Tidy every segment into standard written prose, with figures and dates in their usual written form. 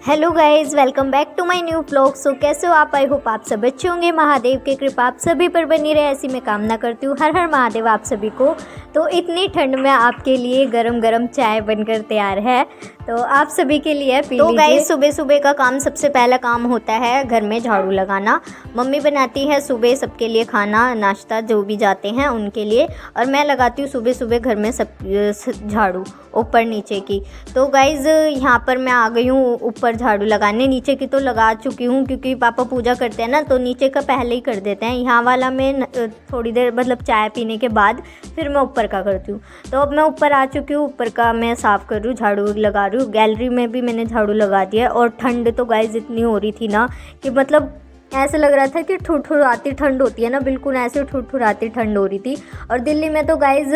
Hello guys, welcome back to my new vlog. So कैसे हो आप? आई होप आप सब अच्छे होंगे। महादेव की कृपा आप सभी पर बनी रहे, ऐसी मैं कामना करती हूँ। हर हर महादेव आप सभी को। तो इतनी ठंड में आपके लिए गरम गरम चाय बनकर तैयार है, तो आप सभी के लिए पी लीजिए। तो गाइज़, सुबह सुबह का काम, सबसे पहला काम होता है घर में झाड़ू लगाना। मम्मी बनाती है सुबह सबके लिए खाना नाश्ता, जो भी जाते हैं उनके लिए, और मैं लगाती हूँ सुबह सुबह घर में सब झाड़ू ऊपर नीचे की। तो गाइज़, यहाँ पर मैं आ गई हूँ ऊपर झाड़ू लगाने। नीचे की तो लगा चुकी हूँ क्योंकि पापा पूजा करते हैं ना, तो नीचे का पहले ही कर देते हैं। यहाँ वाला मैं थोड़ी देर मतलब चाय पीने के बाद फिर मैं ऊपर का करती हूँ। तो अब मैं ऊपर आ चुकी हूँ, ऊपर का मैं साफ़ कर रही हूँ, झाड़ू लगा रही हूँ। गैलरी में भी मैंने झाड़ू लगा दिया। और ठंड तो गाइज़ इतनी हो रही थी ना कि मतलब ऐसे लग रहा था कि ठुठुराती ठंड होती है ना, बिल्कुल ऐसे ठुठुराती ठंड हो रही थी। और दिल्ली में तो गाइज़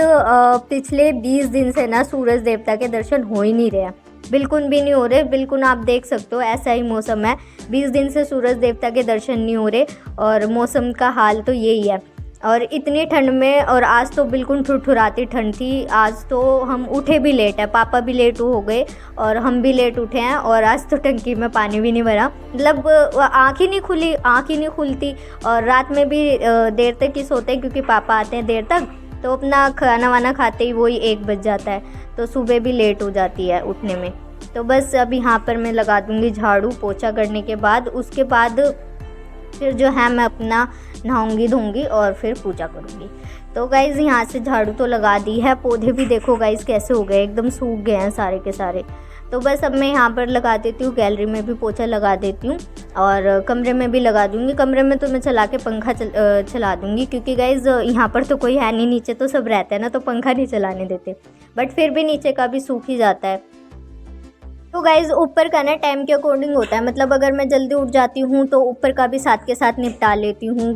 पिछले 20 दिन से ना सूरज देवता के दर्शन हो ही नहीं रहे, बिल्कुल भी नहीं हो रहे। बिल्कुल आप देख सकते हो, ऐसा ही मौसम है। 20 दिन से सूरज देवता के दर्शन नहीं हो रहे और मौसम का हाल तो यही है। और इतनी ठंड में, और आज तो बिल्कुल ठुठुराती ठंड थी। आज तो हम उठे भी लेट है, पापा भी लेट हो गए और हम भी लेट उठे हैं। और आज तो टंकी में पानी भी नहीं भरा, मतलब आँख ही नहीं खुलती। और रात में भी देर तक ही सोते हैं क्योंकि पापा आते हैं देर तक, तो अपना खाना वाना खाते ही वही 1 बज जाता है। तो सुबह भी लेट हो जाती है उठने में। तो बस अब यहाँ पर मैं लगा दूँगी झाड़ू पोछा करने के बाद। उसके बाद फिर जो है मैं अपना नहाऊंगी धोऊंगी और फिर पूजा करूंगी। तो गाइज़, यहाँ से झाड़ू तो लगा दी है। पौधे भी देखो गाइज़ कैसे हो गए, एकदम सूख गए हैं सारे के सारे। तो बस अब मैं यहाँ पर लगा देती हूँ, गैलरी में भी पोछा लगा देती हूँ और कमरे में भी लगा दूँगी। कमरे में तो मैं चला के पंखा चला दूँगी क्योंकि गाइज़ यहाँ पर तो कोई है नहीं, नीचे तो सब रहते हैं ना, तो पंखा नहीं चलाने देते। बट फिर भी नीचे का भी सूख ही जाता है। तो गाइज़, ऊपर का ना टाइम के अकॉर्डिंग होता है, मतलब अगर मैं जल्दी उठ जाती हूँ तो ऊपर का भी साथ के साथ निपटा लेती हूँ।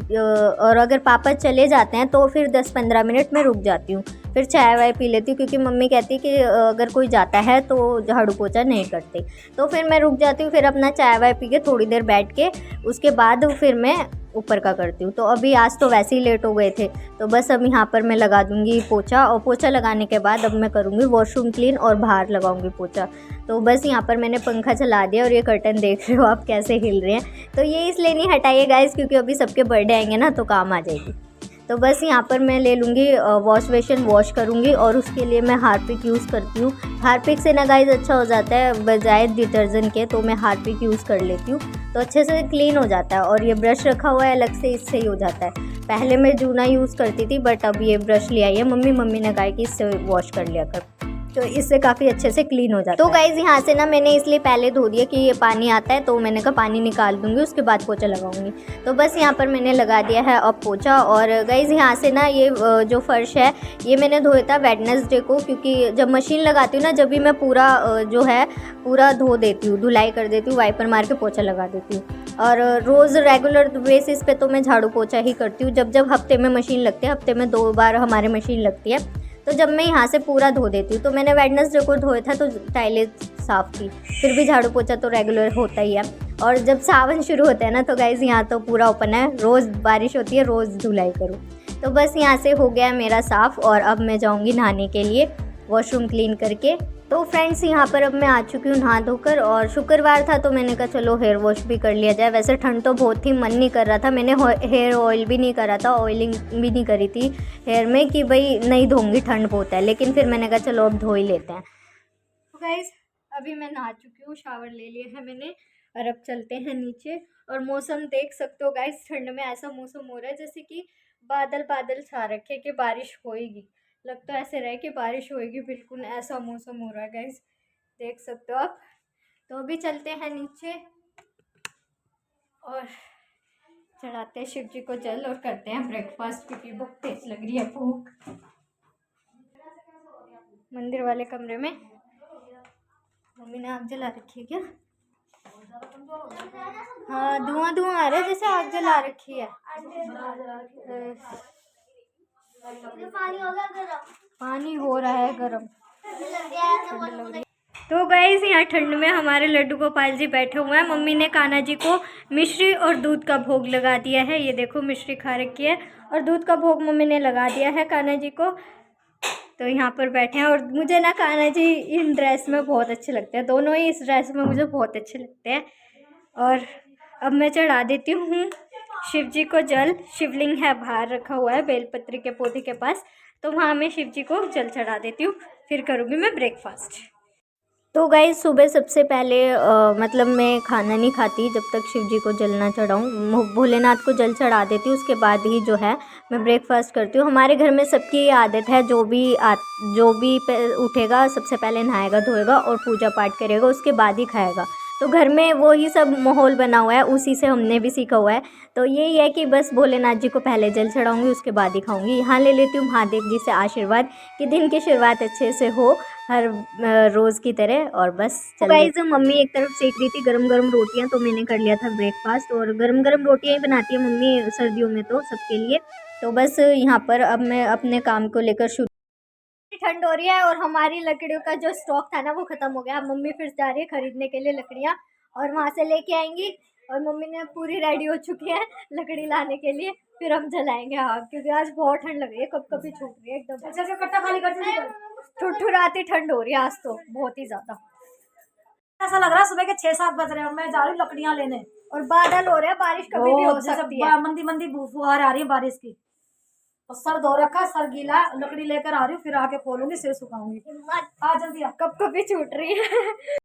और अगर पापा चले जाते हैं तो फिर 10-15 मिनट में रुक जाती हूँ, फिर चाय वाय पी लेती हूँ क्योंकि मम्मी कहती है कि अगर कोई जाता है तो झाड़ू पोछा नहीं करते। तो फिर मैं रुक जाती हूँ, फिर अपना चाय वाय पी के थोड़ी देर बैठ के उसके बाद फिर मैं ऊपर का करती हूँ। तो अभी आज तो वैसे ही लेट हो गए थे, तो बस अब यहाँ पर मैं लगा दूँगी पोछा। और पोछा लगाने के बाद अब मैं करूँगी वॉशरूम क्लीन और बाहर लगाऊँगी पोछा। तो बस यहाँ पर मैंने पंखा चला दिया और ये कर्टन देख रहे हो आप कैसे हिल रहे हैं। तो ये इसलिए नहीं हटाइए गाइस क्योंकि अभी सबके बर्थडे आएंगे ना, तो काम आ जाएगी। तो बस यहाँ पर मैं ले लूँगी वॉश बेसिन, वॉश करूँगी और उसके लिए मैं हार्पिक यूज़ करती हूँ। हार्पिक से ना गाइस अच्छा हो जाता है बजाय डिटर्जेंट के, तो मैं हार्पिक यूज़ कर लेती हूँ, तो अच्छे से क्लीन हो जाता है। और ये ब्रश रखा हुआ है अलग से, इससे ही हो जाता है। पहले मैं जूना यूज़ करती थी बट अब ये ब्रश ले आई है मम्मी ने कहा कि इससे वॉश कर लिया कर, तो इससे काफ़ी अच्छे से क्लीन हो जाता है। तो गाइज़, यहाँ से ना मैंने इसलिए पहले धो दिया कि ये पानी आता है, तो मैंने कहा पानी निकाल दूँगी उसके बाद पोछा लगाऊंगी। तो बस यहाँ पर मैंने लगा दिया है अब पोछा। और गाइज़, यहाँ से ना ये जो फर्श है ये मैंने धोया था वेडनेसडे को, क्योंकि जब मशीन लगाती हूँ ना, जब भी मैं पूरा जो है पूरा धो देती हूँ, धुलाई कर देती हूँ, वाइपर मार के पोछा लगा देती हूँ। और रोज़ रेगुलर बेसिस पे तो मैं झाड़ू पोछा ही करती हूँ। जब हफ्ते में मशीन लगती है, हफ्ते में 2 बार हमारे मशीन लगती है, तो जब मैं यहाँ से पूरा धो देती हूँ। तो मैंने वेडनेसडे को धोया था तो टाइलें साफ़ थी, फिर भी झाड़ू पोछा तो रेगुलर होता ही है। और जब सावन शुरू होता है ना, तो गाइज़ यहाँ तो पूरा ओपन है, रोज़ बारिश होती है, रोज़ धुलाई करूँ। तो बस यहाँ से हो गया मेरा साफ़ और अब मैं जाऊँगी नहाने के लिए, वॉशरूम क्लीन करके। तो फ्रेंड्स, यहाँ पर अब मैं आ चुकी हूँ नहा धोकर, और शुक्रवार था तो मैंने कहा चलो हेयर वॉश भी कर लिया जाए। वैसे ठंड तो बहुत थी, मन नहीं कर रहा था, मैंने हेयर ऑयल भी नहीं करा था, ऑयलिंग भी नहीं करी थी हेयर में कि भाई नहीं धोऊंगी, ठंड बहुत है, लेकिन फिर मैंने कहा चलो अब धो ही लेते हैं। तो गाइस, अभी मैं नहा चुकी हूँ, शावर ले लिया है मैंने और अब चलते हैं नीचे। और मौसम देख सकते हो गाइस, ठंड में ऐसा मौसम हो रहा है जैसे कि बादल बादल छा रखे कि बारिश होएगी, लगता है ऐसे रहे कि बारिश होएगी, बिल्कुल ऐसा मौसम हो रहा है गाइस, देख सकते हो आप। तो अभी चलते हैं नीचे और चढ़ाते हैं शिव जी को जल और करते हैं ब्रेकफास्ट क्योंकि बहुत तेज लग रही है भूख। मंदिर वाले कमरे में मम्मी ने आग जला रखी है क्या? हाँ, धुआं आ रहा है जैसे आग जला रखी है। पानी हो रहा है गर्म, ठंड लग रही है। तो गाइस, यहाँ ठंड में हमारे लड्डू गोपाल जी बैठे हुए हैं। मम्मी ने कान्हा जी को मिश्री और दूध का भोग लगा दिया है, ये देखो मिश्री खा रखी है और दूध का भोग मम्मी ने लगा दिया है कान्हा जी को। तो यहाँ पर बैठे हैं। और मुझे ना कान्हा जी इन ड्रेस में बहुत अच्छे लगते हैं, दोनों ही इस ड्रेस में मुझे बहुत अच्छे लगते हैं। और अब मैं चढ़ा देती हूँ शिव जी को जल। शिवलिंग है बाहर रखा हुआ है बेलपत्री के पौधे के पास, तो वहाँ मैं शिव जी को जल चढ़ा देती हूँ, फिर करूँगी मैं ब्रेकफास्ट। तो गाइस सुबह सबसे पहले मतलब मैं खाना नहीं खाती जब तक शिव जी को जल ना चढ़ाऊँ, भोलेनाथ को जल चढ़ा देती हूँ, उसके बाद ही जो है मैं ब्रेकफास्ट करती हूँ। हमारे घर में सबकी ये आदत है, जो भी उठेगा सबसे पहले नहाएगा धोएगा और पूजा पाठ करेगा, उसके बाद ही खाएगा। तो घर में वो ही सब माहौल बना हुआ है, उसी से हमने भी सीखा हुआ है। तो यही है कि बस भोलेनाथ जी को पहले जल चढ़ाऊँगी, उसके बाद ही खाऊँगी। यहाँ ले लेती हूँ महादेव जी से आशीर्वाद कि दिन की शुरुआत अच्छे से हो हर रोज़ की तरह। और बस चल गाइस मम्मी एक तरफ सेक रही थी गरम गरम रोटियां, तो मैंने कर लिया था ब्रेकफास्ट। और गरम गरम रोटियां ही बनाती है मम्मी सर्दियों में तो सबके लिए। तो बस यहाँ पर अब मैं अपने काम को लेकर शुरू। ठंड हो रही है और हमारी लकड़ियों का जो स्टॉक था ना वो ख़त्म हो गया। मम्मी फिर जा रही है खरीदने के लिए लकड़ियाँ और वहाँ से लेके आएंगी। और मम्मी ने पूरी रेडी हो चुकी है लकड़ी लाने के लिए, फिर हम जलाएंगे आग, क्योंकि आज बहुत ठंड लग रही है, कब कभी छूट रही है एकदम। अच्छा से कट्टा खाली कर ठुठुराती ठंड हो रही है आज तो बहुत ही ज्यादा। ऐसा लग रहा है सुबह के 6-7 बज रहे हैं और मैं जा रही हूँ लकड़ियाँ लेने, और बादल हो रहे हैं, बारिश कभी भी हो सकती है। मंदी मंदी फुहार आ रही है बारिश की, और सर धो रखा, सर गीला, लकड़ी लेकर आ रही हूँ, फिर आके खोलूंगी, सिर सुखाऊंगी। आ जल्दी आ, कब कभी छूट रही है।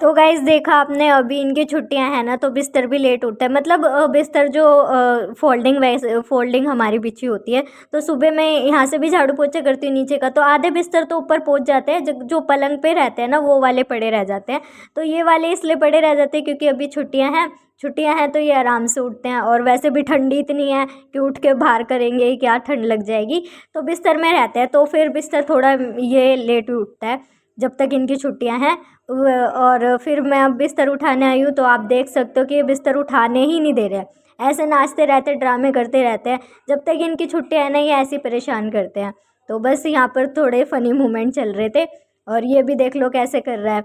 तो गाइस देखा आपने, अभी इनकी छुट्टियां हैं ना तो बिस्तर भी लेट उठता है। मतलब बिस्तर जो फोल्डिंग हमारी बिछी होती है, तो सुबह मैं यहाँ से भी झाड़ू पोछा करती हूँ नीचे का, तो आधे बिस्तर तो ऊपर पहुँच जाते हैं, जो पलंग पे रहते हैं ना वो वाले पड़े रह जाते हैं। तो ये वाले इसलिए पड़े रह जाते हैं क्योंकि अभी छुट्टियां हैं तो ये आराम से उठते हैं। और वैसे भी ठंडी इतनी है कि उठ के बाहर करेंगे क्या, ठंड लग जाएगी, तो बिस्तर में रहते हैं। तो फिर बिस्तर थोड़ा ये लेट उठता है जब तक इनकी छुट्टियां हैं। और फिर मैं अब बिस्तर उठाने आई हूँ, तो आप देख सकते हो कि ये बिस्तर उठाने ही नहीं दे रहे हैं, ऐसे नाचते रहते ड्रामे करते रहते हैं। जब तक इनकी छुट्टियां हैं ना ये ऐसे परेशान करते हैं। तो बस यहाँ पर थोड़े फ़नी मोमेंट चल रहे थे, और ये भी देख लो कैसे कर रहा है।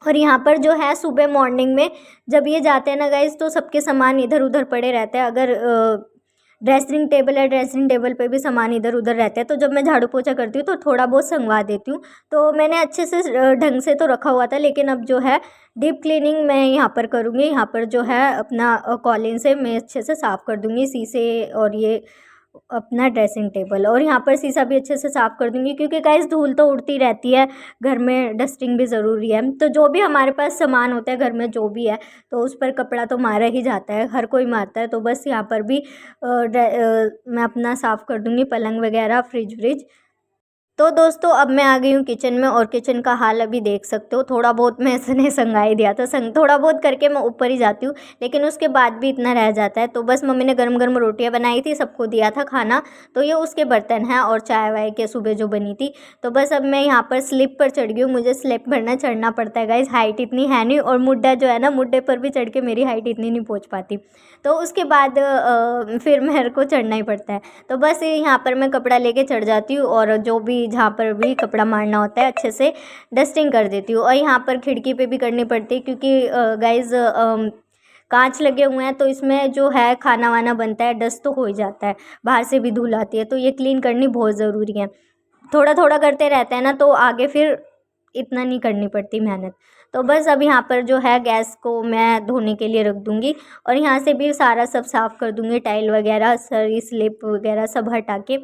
और यहाँ पर जो है सुबह मॉर्निंग में जब ये जाते हैं ना गाइस, तो सबके सामान इधर उधर पड़े रहते हैं। अगर ड्रेसिंग टेबल है, ड्रेसिंग टेबल पे भी सामान इधर उधर रहते हैं। तो जब मैं झाड़ू पोछा करती हूँ तो थोड़ा बहुत संगवा देती हूँ। तो मैंने अच्छे से ढंग से तो रखा हुआ था, लेकिन अब जो है डीप क्लीनिंग मैं यहाँ पर करूँगी। यहाँ पर जो है अपना कॉलिन से मैं अच्छे से साफ़ कर दूँगी शीशे और ये अपना ड्रेसिंग टेबल, और यहाँ पर शीशा भी अच्छे से साफ़ कर दूँगी, क्योंकि गाइस धूल तो उड़ती रहती है, घर में डस्टिंग भी ज़रूरी है। तो जो भी हमारे पास सामान होता है घर में जो भी है, तो उस पर कपड़ा तो मारा ही जाता है, हर कोई मारता है। तो बस यहाँ पर भी मैं अपना साफ़ कर दूँगी पलंग वगैरह, फ्रिज व्रिज। तो दोस्तों अब मैं आ गई हूँ किचन में, और किचन का हाल अभी देख सकते हो। थोड़ा बहुत मैं इसने संगाई दिया था, थोड़ा बहुत करके मैं ऊपर ही जाती हूँ, लेकिन उसके बाद भी इतना रह जाता है। तो बस मम्मी ने गरम गरम रोटियाँ बनाई थी, सबको दिया था खाना, तो ये उसके बर्तन हैं, और चाय वाय के सुबह जो बनी थी। तो बस अब मैं यहाँ पर स्लिप पर चढ़ गई हूँ, मुझे स्लिप भरना चढ़ना पड़ता है गाइस, हाइट इतनी है नहीं, और मुड्डा जो है ना, मुड्डे पर भी चढ़ के मेरी हाइट इतनी नहीं पहुँच पाती, तो उसके बाद फिर मेरे को चढ़ना ही पड़ता है। तो बस यहाँ पर मैं कपड़ा लेके चढ़ जाती हूँ, और जो भी जहाँ पर भी कपड़ा मारना होता है अच्छे से डस्टिंग कर देती हूँ। और यहाँ पर खिड़की पे भी करनी पड़ती है, क्योंकि गाइस कांच लगे हुए हैं, तो इसमें जो है खाना वाना बनता है, डस्ट तो हो ही जाता है, बाहर से भी धूल आती है, तो ये क्लीन करनी बहुत ज़रूरी है। थोड़ा थोड़ा करते रहते हैं ना, तो आगे फिर इतना नहीं करनी पड़ती मेहनत। तो बस अब यहाँ पर जो है गैस को मैं धोने के लिए रख दूँगी, और यहाँ से भी सारा सब साफ़ कर दूँगी, टाइल वगैरह, सरी स्लिप वगैरह सब हटा के।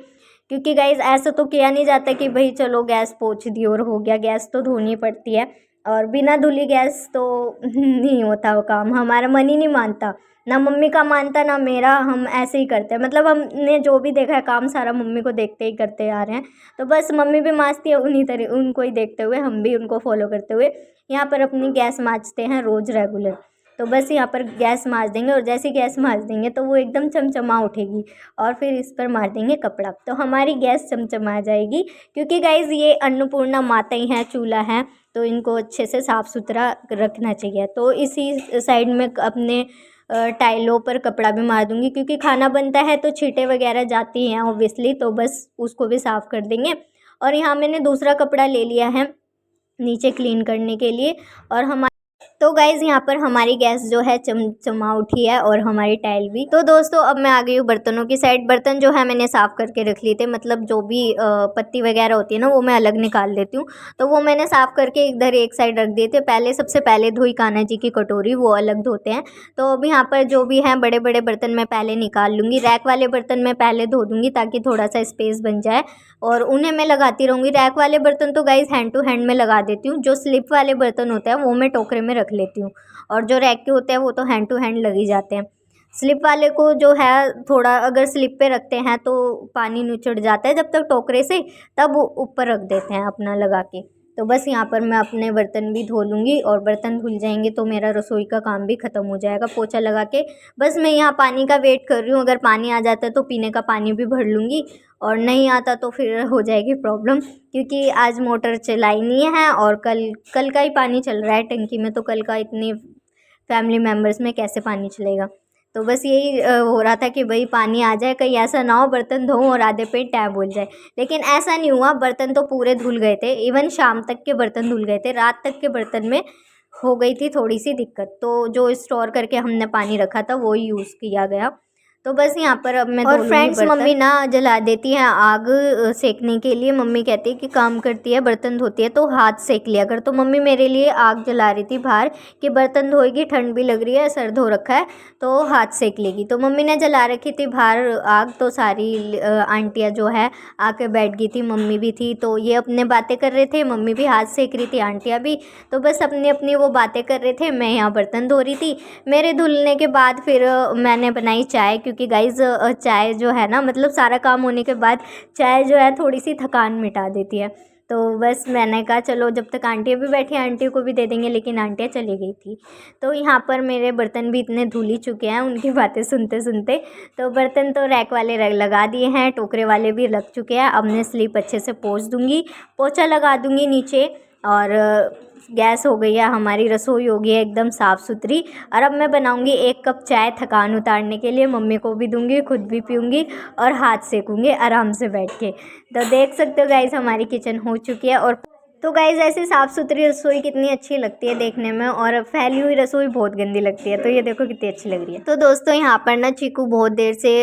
क्योंकि गाइस ऐसा तो किया नहीं जाता कि भाई चलो गैस पोंछ दी और हो गया, गैस तो धोनी पड़ती है। और बिना धुली गैस तो नहीं होता वो काम, हमारा मन ही नहीं मानता, ना मम्मी का मानता ना मेरा, हम ऐसे ही करते हैं। मतलब हमने जो भी देखा है काम सारा मम्मी को देखते ही करते आ रहे हैं, तो बस मम्मी भी माँजती है उन्हीं तरह उनको ही देखते हुए, हम भी उनको फॉलो करते हुए यहाँ पर अपनी गैस माँजते हैं रोज़ रेगुलर। तो बस यहाँ पर गैस माँज देंगे और जैसे ही गैस माँज देंगे तो वो एकदम चमचमा उठेगी और फिर इस पर मार देंगे कपड़ा, तो हमारी गैस चमचमा जाएगी। क्योंकि गाइज़ ये अन्नपूर्णा माता ही हैं, चूल्हा है, तो इनको अच्छे से साफ़ सुथरा रखना चाहिए। तो इसी साइड में अपने टाइलों पर कपड़ा भी मार दूँगी, क्योंकि खाना बनता है तो छींटे वगैरह जाती हैं ऑब्वियसली, तो बस उसको भी साफ़ कर देंगे। और यहाँ मैंने दूसरा कपड़ा ले लिया है नीचे क्लीन करने के लिए। और हमारे तो गाइज़ यहाँ पर हमारी गैस जो है चमचमा उठी है और हमारी टाइल भी। तो दोस्तों अब मैं आ गई हूँ बर्तनों की साइड। बर्तन जो है मैंने साफ़ करके रख लिए थे, मतलब जो भी पत्ती वगैरह होती है ना वो मैं अलग निकाल लेती हूँ, तो वो मैंने साफ़ करके इधर एक साइड रख दिए थे। पहले सबसे पहले धोई कान्हा जी की कटोरी, वो अलग धोते हैं। तो अब यहाँ पर जो भी हैं बड़े बड़े बर्तन मैं पहले निकाल लूँगी, रैक वाले बर्तन मैं पहले धो दूँगी ताकि थोड़ा सा स्पेस बन जाए, और उन्हें मैं लगाती रहूँगी। रैक वाले बर्तन तो गाइज़ हैंड टू हैंड में लगा देती हूँ, जो स्लिप वाले बर्तन होते हैं वो मैं टोकरे में रख लेती हूँ, और जो रैक के होते हैं वो तो हैंड टू हैंड लग ही जाते हैं। स्लिप वाले को जो है थोड़ा अगर स्लिप पे रखते हैं तो पानी नुचड़ जाता है जब तक टोकरे से, तब ऊपर रख देते हैं अपना लगा के। तो बस यहाँ पर मैं अपने बर्तन भी धो लूँगी, और बर्तन धुल जाएंगे तो मेरा रसोई का काम भी ख़त्म हो जाएगा पोछा लगा के। बस मैं यहाँ पानी का वेट कर रही हूँ, अगर पानी आ जाता है तो पीने का पानी भी भर लूँगी, और नहीं आता तो फिर हो जाएगी प्रॉब्लम, क्योंकि आज मोटर चलाई नहीं है और कल का ही पानी चल रहा है टंकी में, तो कल का इतनी फैमिली मेम्बर्स में कैसे पानी चलेगा। तो बस यही हो रहा था कि भाई पानी आ जाए, कहीं ऐसा ना हो बर्तन धोऊं और आधे पे टैब बोल जाए। लेकिन ऐसा नहीं हुआ, बर्तन तो पूरे धुल गए थे, इवन शाम तक के बर्तन धुल गए थे। रात तक के बर्तन में हो गई थी थोड़ी सी दिक्कत, तो जो स्टोर करके हमने पानी रखा था वो ही यूज़ किया गया। तो बस यहाँ पर अब मैं और फ्रेंड्स मम्मी ना जला देती हैं आग सेकने के लिए। मम्मी कहती है कि काम करती है बर्तन धोती है तो हाथ सेक लिया कर, तो मम्मी मेरे लिए आग जला रही थी बाहर कि बर्तन धोएगी, ठंड भी लग रही है, सर धो रखा है तो हाथ सेक लेगी। तो मम्मी ने जला रखी थी बाहर आग, तो सारी आंटियाँ जो है आके बैठ गई थी, मम्मी भी थी, तो ये अपने बातें कर रहे थे, मम्मी भी हाथ सेक रही थी, आंटियाँ भी। तो बस अपनी अपनी वो बातें कर रहे थे, मैं यहाँ बर्तन धो रही थी। मेरे धुलने के बाद फिर मैंने बनाई चाय, क्योंकि गाइज़ चाय जो है ना, मतलब सारा काम होने के बाद चाय जो है थोड़ी सी थकान मिटा देती है। तो बस मैंने कहा चलो जब तक आंटियाँ भी बैठी आंटी को भी दे देंगे, लेकिन आंटियाँ चली गई थी। तो यहाँ पर मेरे बर्तन भी इतने धुल ही चुके हैं उनकी बातें सुनते सुनते। तो बर्तन तो रैक वाले लगा दिए हैं, टोकरे वाले भी लग चुके हैं। अब मैं स्लीप अच्छे से पोंछ दूँगी, पोछा लगा दूँगी नीचे, और गैस हो गई है हमारी, रसोई हो गई है एकदम साफ़ सुथरी। और अब मैं बनाऊंगी 1 कप चाय थकान उतारने के लिए, मम्मी को भी दूंगी, खुद भी पीऊंगी और हाथ सेकूंगी आराम से बैठ के। तो देख सकते हो गाइज़ हमारी किचन हो चुकी है। और तो गाइज़ ऐसी साफ़ सुथरी रसोई कितनी अच्छी लगती है देखने में, और फैली हुई रसोई बहुत गंदी लगती है। तो ये देखो कितनी अच्छी लग रही है। तो दोस्तों यहाँ पर ना चीकू बहुत देर से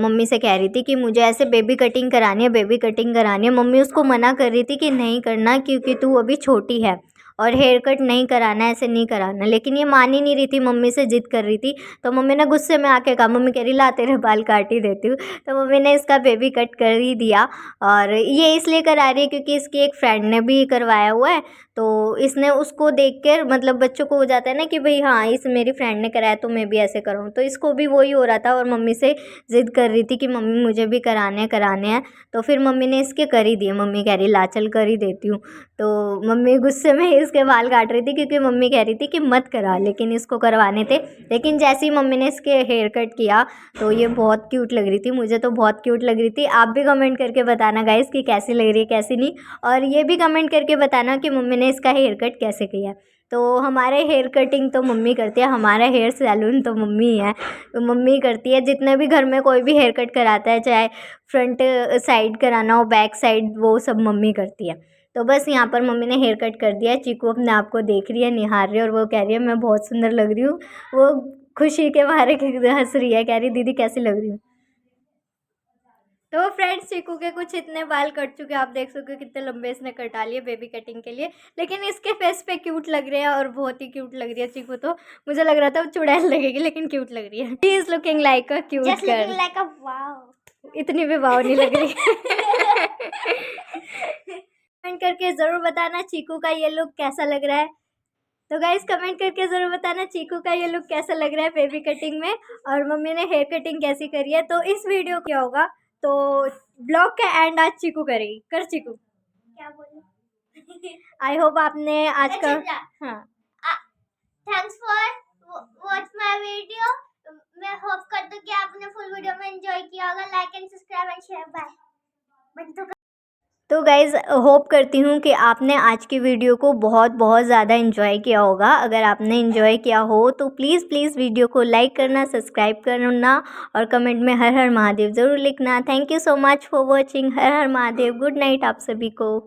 मम्मी से कह रही थी कि मुझे ऐसे बेबी कटिंग करानी है, बेबी कटिंग करानी है। मम्मी उसको मना कर रही थी कि नहीं करना, क्योंकि तू अभी छोटी है और हेयर कट नहीं कराना, ऐसे नहीं कराना। लेकिन ये मान ही नहीं रही थी, मम्मी से ज़िद कर रही थी। तो मम्मी ने गुस्से में आके कहा, मम्मी कह रही ला तेरे बाल काट ही देती हूँ। तो मम्मी ने इसका बेबी कट कर ही दिया। और ये इसलिए करा रही है क्योंकि इसकी एक फ्रेंड ने भी करवाया हुआ है, तो इसने उसको देख कर, मतलब बच्चों को हो जाता है ना कि भाई हाँ इस मेरी फ्रेंड ने कराया तो मैं भी ऐसे कराऊँ। तो इसको भी वही हो रहा था और मम्मी से ज़िद कर रही थी कि मम्मी मुझे भी कराने हैं। तो फिर मम्मी ने इसके कर ही दिए, मम्मी कह रही ला चल कर ही देती हूँ। तो मम्मी गुस्से में इसके बाल काट रही थी, क्योंकि मम्मी कह रही थी कि मत करा, लेकिन इसको करवाने थे। लेकिन जैसे ही मम्मी ने इसके हेयर कट किया तो ये बहुत क्यूट लग रही थी, मुझे तो बहुत क्यूट लग रही थी। आप भी कमेंट करके बताना गाइस कि कैसी लग रही है कैसी नहीं, और ये भी कमेंट करके बताना कि मम्मी ने इसका हेयर कट कैसे किया। तो हमारे हेयर कटिंग तो मम्मी करती है, हमारा हेयर सैलून तो मम्मी ही है, तो मम्मी करती है। जितने भी घर में कोई भी हेयर कट कराता है, चाहे फ्रंट साइड कराना हो बैक साइड, वो सब मम्मी करती है। तो बस यहाँ पर मम्मी ने हेयर कट कर दिया है। चीकू अपने आप को देख रही है, निहार रही है, और वो कह रही है मैं बहुत सुंदर लग रही हूँ। वो खुशी के मारे हंस रही है, कह रही दीदी कैसी लग रही हूँ। तो फ्रेंड्स चीकू के कुछ इतने बाल कट चुके हैं, आप देख सकते हो कितने लंबे इसने कटा लिए बेबी कटिंग के लिए। लेकिन इसके फेस पे क्यूट लग रहे हैं, और बहुत ही क्यूट लग रही है चीकू। तो मुझे लग रहा था वो चुड़ैल लगेगी, लेकिन क्यूट लग रही है। She is looking like a cute girl, like a wow. इतनी भी वाव नहीं लग रही। कमेंट करके ज़रूर बताना चीकू का ये लुक कैसा लग रहा है। तो गाइस कमेंट करके ज़रूर बताना चीकू का ये लुक कैसा लग रहा है बेबी कटिंग में, और मम्मी ने हेयर कटिंग कैसी करी है। तो इस वीडियो क्या होगा, तो ब्लॉग का एंड आज चीकू करेगी। कर चीकू, क्या बोलूं? आई होप आपने आज का हाँ thanks for watch my video. मैं होप करती हूँ कि आपने फुल वीडियो में एंजॉय किया होगा। Like and subscribe and share. Bye. तो गाइज़ होप करती हूँ कि आपने आज की वीडियो को बहुत बहुत ज़्यादा इन्जॉय किया होगा। अगर आपने इन्जॉय किया हो तो प्लीज़ प्लीज़ वीडियो को लाइक करना, सब्सक्राइब करना और कमेंट में हर हर महादेव ज़रूर लिखना। Thank you so much for watching. Her her Mahadev. Good night आप सभी को।